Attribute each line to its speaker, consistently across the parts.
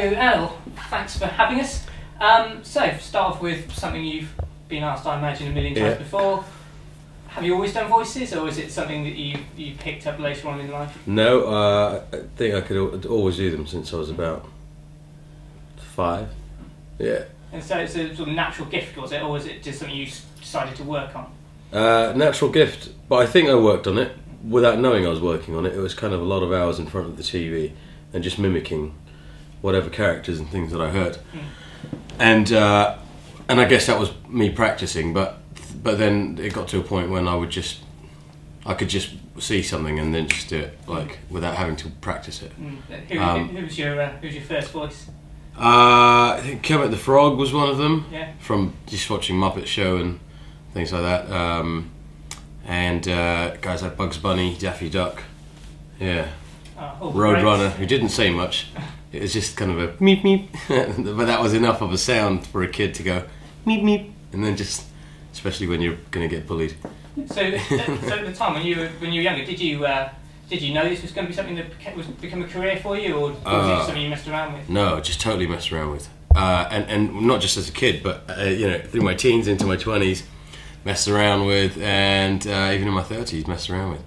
Speaker 1: Anil, thanks for having us. So, start off with something you've been asked, I imagine, a million times before. Have you always done voices, or is it something that you picked up later on in life?
Speaker 2: No, I think I could always do them since I was about 5. Yeah.
Speaker 1: And so it's a sort of natural gift, was it, or was it just something you decided to work on?
Speaker 2: Natural gift, but I think I worked on it without knowing I was working on it. It was kind of a lot of hours in front of the TV and just mimicking whatever characters and things that I heard. And I guess that was me practicing, but then it got to a point when I could just see something and then just do it, like without having to practice it.
Speaker 1: Who was your first voice?
Speaker 2: I think Kermit the Frog was one of them.
Speaker 1: Yeah. From
Speaker 2: just watching Muppet Show and things like that. And guys like Bugs Bunny, Daffy Duck. Yeah. Roadrunner, who didn't say much. It was just kind of a meep meep, but that was enough of a sound for a kid to go meep meep, and then just, especially when you're going to get bullied.
Speaker 1: So at the time when you were younger, did you know this was going to be something that was become a career for you, or was it something you messed around with?
Speaker 2: No, just totally messed around with, and not just as a kid, but through my teens into my 20s, messed around with, and even in my 30s, messed around with.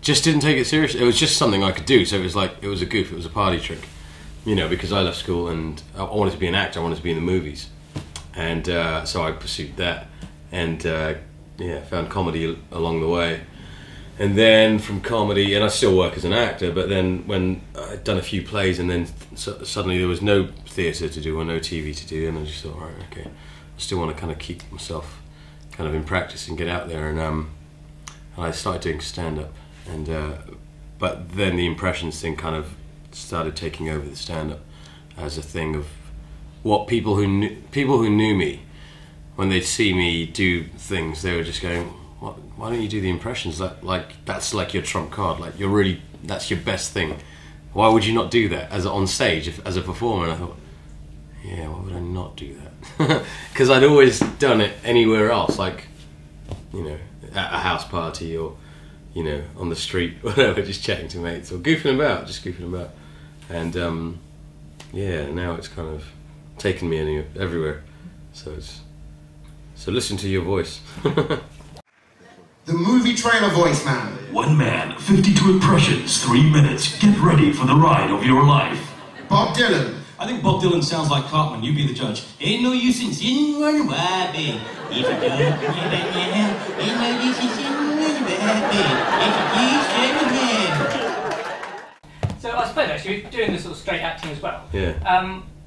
Speaker 2: Just didn't take it seriously. It was just something I could do, so it was a goof, it was a party trick. Because I left school and I wanted to be an actor, I wanted to be in the movies. And so I pursued that and found comedy along the way. And then from comedy, and I still work as an actor, but then when I'd done a few plays and then suddenly there was no theatre to do or no TV to do, and I just thought, right, okay, I still want to kind of keep myself kind of in practice and get out there. And I started doing stand-up. And but then the impressions thing kind of started taking over the stand-up as a thing of what people who knew me, when they'd see me do things, they were just going, why don't you do the impressions? Like that's like your trump card, like that's your best thing. Why would you not do that as on stage, as a performer? And I thought, yeah, why would I not do that? Because I'd always done it anywhere else, like at a house party or on the street, whatever, just chatting to mates or goofing about. And now it's kind of taken me everywhere. So listen to your voice.
Speaker 3: The movie trailer voice man.
Speaker 4: One man, 52 impressions, 3 minutes. Get ready for the ride of your life.
Speaker 3: Bob Dylan.
Speaker 5: I think Bob Dylan sounds like Cartman. You be the judge. Ain't no use in sitting where you are, babe. If you don't, ain't no use in sitting where you are, babe. If you keep
Speaker 1: So I suppose actually you're doing this sort of straight acting as well.
Speaker 2: Yeah.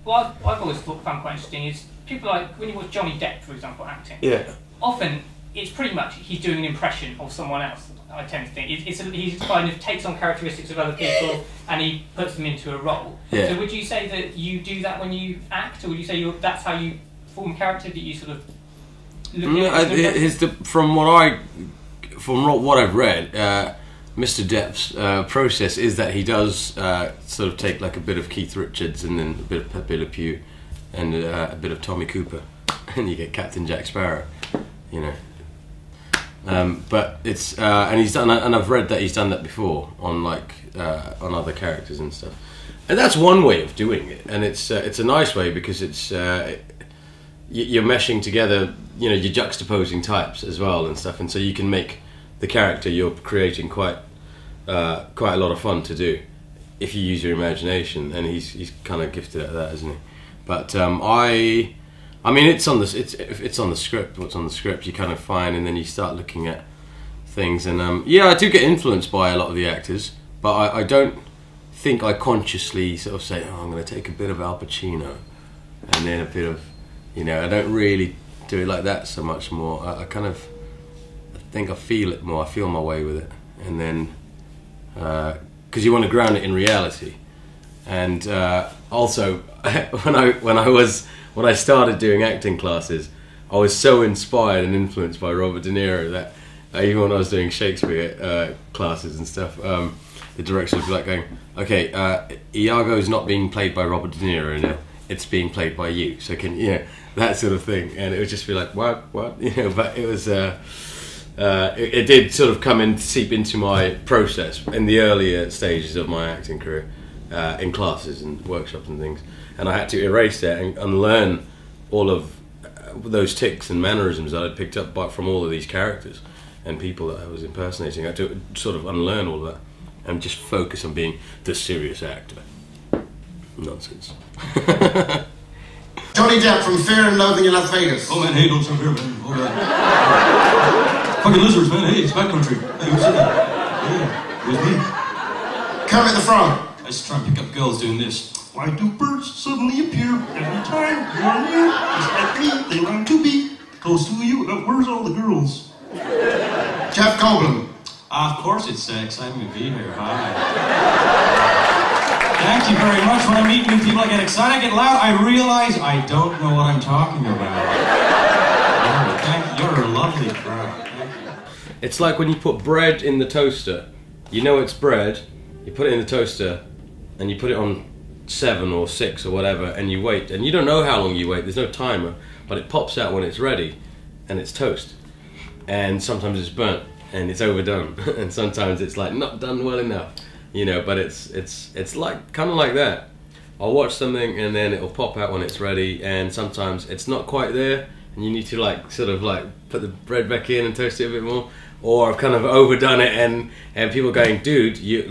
Speaker 1: What I've always found quite interesting is people like when you watch Johnny Depp, for example, acting.
Speaker 2: Yeah.
Speaker 1: Often it's pretty much he's doing an impression of someone else. I tend to think he kind of takes on characteristics of other people and he puts them into a role.
Speaker 2: Yeah.
Speaker 1: So would you say that you do that when you act, or would you say that's how you form a character, that you sort of look at?
Speaker 2: From what I've read, Mr. Depp's process is that he does sort of take like a bit of Keith Richards and then a bit of Pepe Le Pew and a bit of Tommy Cooper, and you get Captain Jack Sparrow. But it's and he's done, and I've read that he's done that before on on other characters and stuff, and that's one way of doing it, and it's a nice way because it's you're meshing together, you're juxtaposing types as well and stuff, and so you can make the character you're creating quite a lot of fun to do if you use your imagination, and he's kind of gifted at that, isn't he? But I mean, it's on the script. What's on the script, you kind of find, and then you start looking at things. And I do get influenced by a lot of the actors, but I don't think I consciously sort of say, "Oh, I'm going to take a bit of Al Pacino," and then a bit of, I don't really do it like that so much more. I think I feel it more. I feel my way with it, and then because you want to ground it in reality, and also when I started doing acting classes, I was so inspired and influenced by Robert De Niro that even when I was doing Shakespeare classes and stuff, the director would be like going, okay, Iago's not being played by Robert De Niro now, it's being played by you, so that sort of thing. And it would just be like, what? But it was, it did sort of seep into my process in the earlier stages of my acting career, in classes and workshops and things. and I had to erase that and unlearn all of those tics and mannerisms that I'd picked up from all of these characters and people that I was impersonating. I had to sort of unlearn all of that and just focus on being the serious actor. Nonsense.
Speaker 3: Johnny Depp from Fear and Loathing in Las Vegas.
Speaker 5: Oh man, hey, don't stop here, man. All right. Fucking lizards, man. Hey, it's my country. Hey, who's in there? Yeah, it was me.
Speaker 3: Kermit the Frog.
Speaker 5: I used to try and pick up girls doing this. Why do birds suddenly appear every time you're near? Just like me, they long to be close to you. Where's all the girls?
Speaker 3: Jeff Goldblum.
Speaker 5: Of course it's exciting to be here. Hi. Thank you very much. When I meet new people, I get excited, I get loud. I realize I don't know what I'm talking about. Thank you. You're a lovely crowd. Thank you.
Speaker 2: It's like when you put bread in the toaster. You know it's bread, you put it in the toaster, and you put it on 7 or 6 or whatever, and you wait. And you don't know how long you wait, there's no timer, but it pops out when it's ready, and it's toast. And sometimes it's burnt, and it's overdone. And sometimes it's like not done well enough. You know, but it's like kind of like that. I'll watch something and then it'll pop out when it's ready, and sometimes it's not quite there, and you need to like sort of like put the bread back in and toast it a bit more, or I've kind of overdone it, and people going, dude, you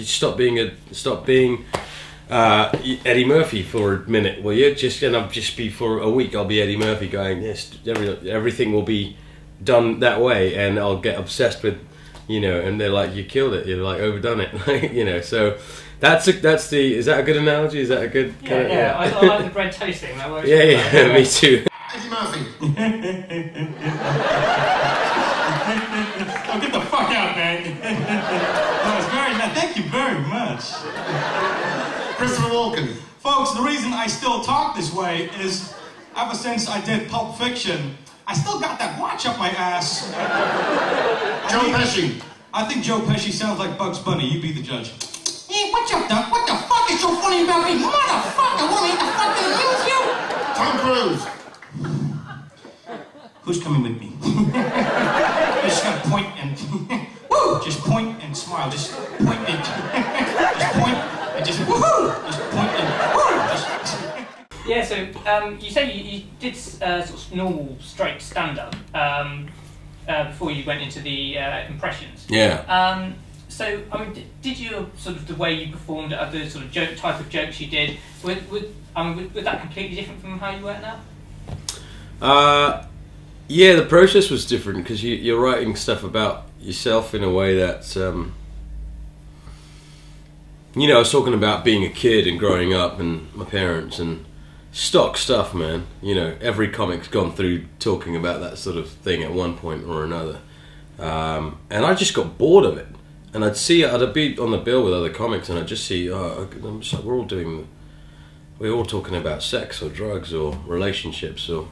Speaker 2: stop being Eddie Murphy for a minute, will you? I'll just be for a week. I'll be Eddie Murphy going, yes, everything will be done that way, and I'll get obsessed with. You know, and they're like, you killed it. You're like overdone it. You know, so that's the. Is that a good analogy? Is that a good?
Speaker 1: Yeah. I like the bread toasting. That works.
Speaker 2: Yeah, me too.
Speaker 3: Eddie Murphy.
Speaker 5: Oh, get the fuck out, man. That was very nice. Thank you very much.
Speaker 3: Christopher Walken.
Speaker 5: Folks, the reason I still talk this way is ever since I did Pulp Fiction, I still got that watch up my ass.
Speaker 3: Joe Pesci.
Speaker 5: I think Joe Pesci sounds like Bugs Bunny. You be the judge. Hey, what's up, Doc? What the fuck is so funny about me? Motherfucker, want me to fucking use you?
Speaker 3: Tom Cruise.
Speaker 5: Who's coming with me? You just gotta point and... Woo! Just point and smile. Just point and... Just point and just... Woohoo! Just point and... Woo! Just...
Speaker 1: Yeah, so you say you did sort of normal straight stand-up before you went into the impressions.
Speaker 2: Yeah.
Speaker 1: So, I mean, did you sort of the way you performed, the sort of type of jokes you did, was that completely different from how you work now?
Speaker 2: Yeah, the process was different because you're writing stuff about yourself in a way that's, you know, I was talking about being a kid and growing up and my parents and stock stuff, man. You know, every comic's gone through talking about that sort of thing at one point or another. And I just got bored of it. And I'd be on the bill with other comics and I'd just see, I'm just like, we're all talking about sex or drugs or relationships and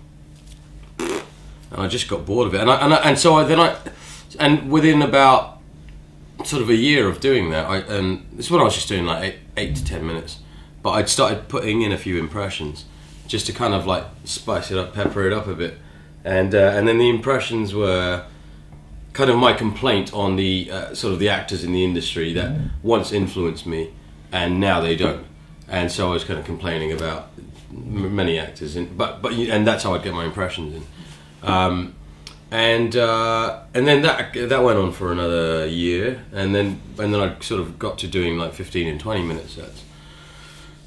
Speaker 2: I just got bored of it. And within about sort of a year of doing that, and this is what I was just doing, like 8 to 10 minutes. But I'd started putting in a few impressions just to kind of like spice it up, pepper it up a bit, and then the impressions were kind of my complaint on the sort of the actors in the industry that once influenced me and now they don't, and so I was kind of complaining about many actors, and that's how I'd get my impressions in, and then that went on for another year, and then I sort of got to doing like 15 and 20 minute sets.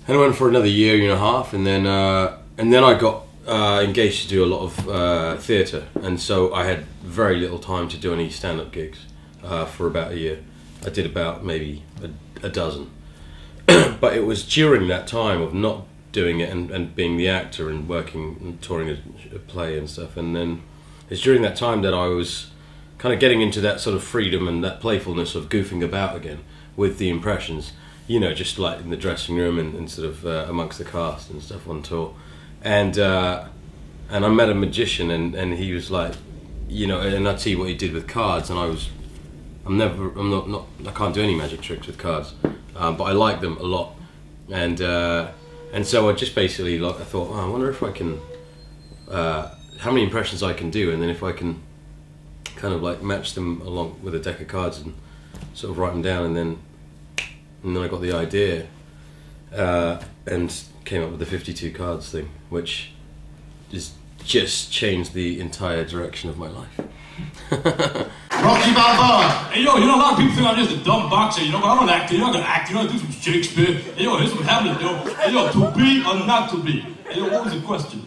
Speaker 2: And I went for another year and a half, and then I got engaged to do a lot of theatre, and so I had very little time to do any stand-up gigs for about a year. I did about maybe a dozen, but it was during that time of not doing it and being the actor and working and touring a play and stuff, and then it's during that time that I was kind of getting into that sort of freedom and that playfulness of goofing about again with the impressions. You know, just like in the dressing room and sort of amongst the cast and stuff on tour, and I met a magician and he was like, you know, and I'd see what he did with cards, and I can't do any magic tricks with cards, but I like them a lot, and so I just basically I thought, I wonder if I can, how many impressions I can do, and then if I can kind of like match them along with a deck of cards and sort of write them down, and then I got the idea, and came up with the 52 cards thing, which is just changed the entire direction of my life.
Speaker 3: Rocky Balboa.
Speaker 4: Hey, yo, you know, a lot of people think I'm just a dumb boxer, you know, but I'm an actor. You know, I can act, you know, I do some Shakespeare. Hey, yo, here's what Hamlet, yo. Hey, yo, to be or not to be? Hey, yo, what was the question?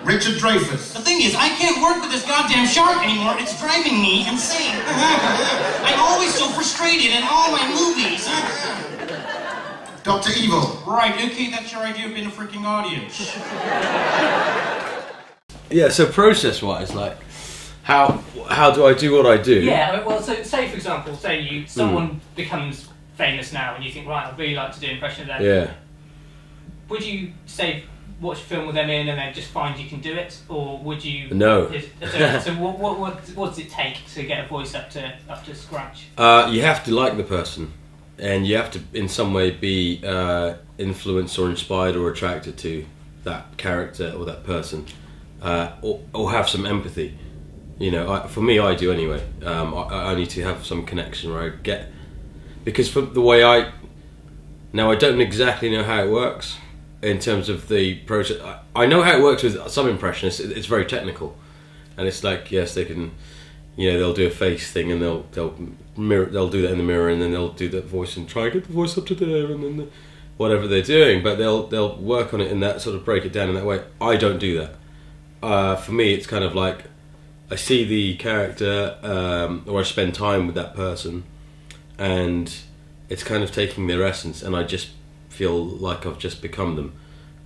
Speaker 3: Richard Dreyfuss.
Speaker 5: The thing is, I can't work with this goddamn shark anymore. It's driving me insane. I'm always so frustrated in all my movies.
Speaker 3: Dr. Evil.
Speaker 5: Right, okay, that's your idea of being a freaking audience.
Speaker 2: Yeah, so process-wise, like, how do I do what I do?
Speaker 1: Yeah, well, so say for example, someone becomes famous now, and you think, right, I'd really like to do an impression of them.
Speaker 2: Yeah.
Speaker 1: Would you say watch a film with them in and then just find you can do it, or would you?
Speaker 2: No.
Speaker 1: So what does it take to get a voice up to scratch?
Speaker 2: You have to like the person, and you have to in some way be influenced or inspired or attracted to that character or that person, or have some empathy. You know, for me, I do anyway. I need to have some connection where I get, because for the way I don't exactly know how it works in terms of the process. I know how it works with some impressionists. It's very technical, and it's like, yes, they can, you know, they'll do a face thing and they'll do that in the mirror, and then they'll do that voice and try and get the voice up to there, and then whatever they're doing. But they'll work on it in that sort of, break it down in that way. I don't do that. For me, it's kind of like, I see the character, or I spend time with that person, and it's kind of taking their essence, and I just feel like I've just become them,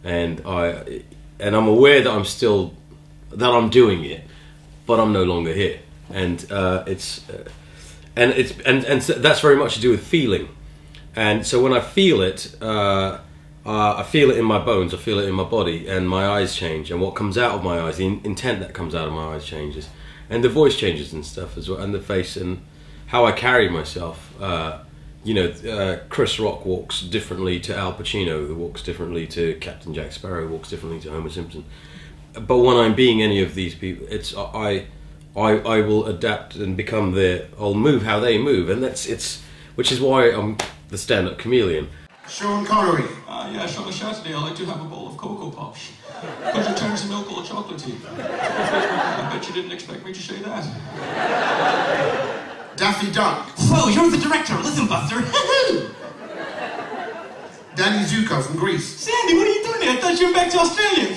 Speaker 2: and I'm aware that I'm doing it, but I'm no longer here, and so that's very much to do with feeling, and so when I feel it, I feel it in my bones, I feel it in my body, and my eyes change, and what comes out of my eyes, the intent that comes out of my eyes changes, and the voice changes and stuff as well, and the face, and how I carry myself. You know, Chris Rock walks differently to Al Pacino, who walks differently to Captain Jack Sparrow, who walks differently to Homer Simpson. But when I'm being any of these people, it's I will adapt and become I'll move how they move, and which is why I'm the stand-up chameleon.
Speaker 3: Sean Connery.
Speaker 4: Yeah, Sean Saturday, I like to have a bowl of Cocoa Pops. Could you turn some milk or chocolatey? I bet you didn't expect me to say that.
Speaker 3: Daffy Duck.
Speaker 5: So, you're the director. Listen, Buster.
Speaker 3: Danny Zuko from Greece.
Speaker 5: Sandy, what are you doing here? I thought you were back to Australia.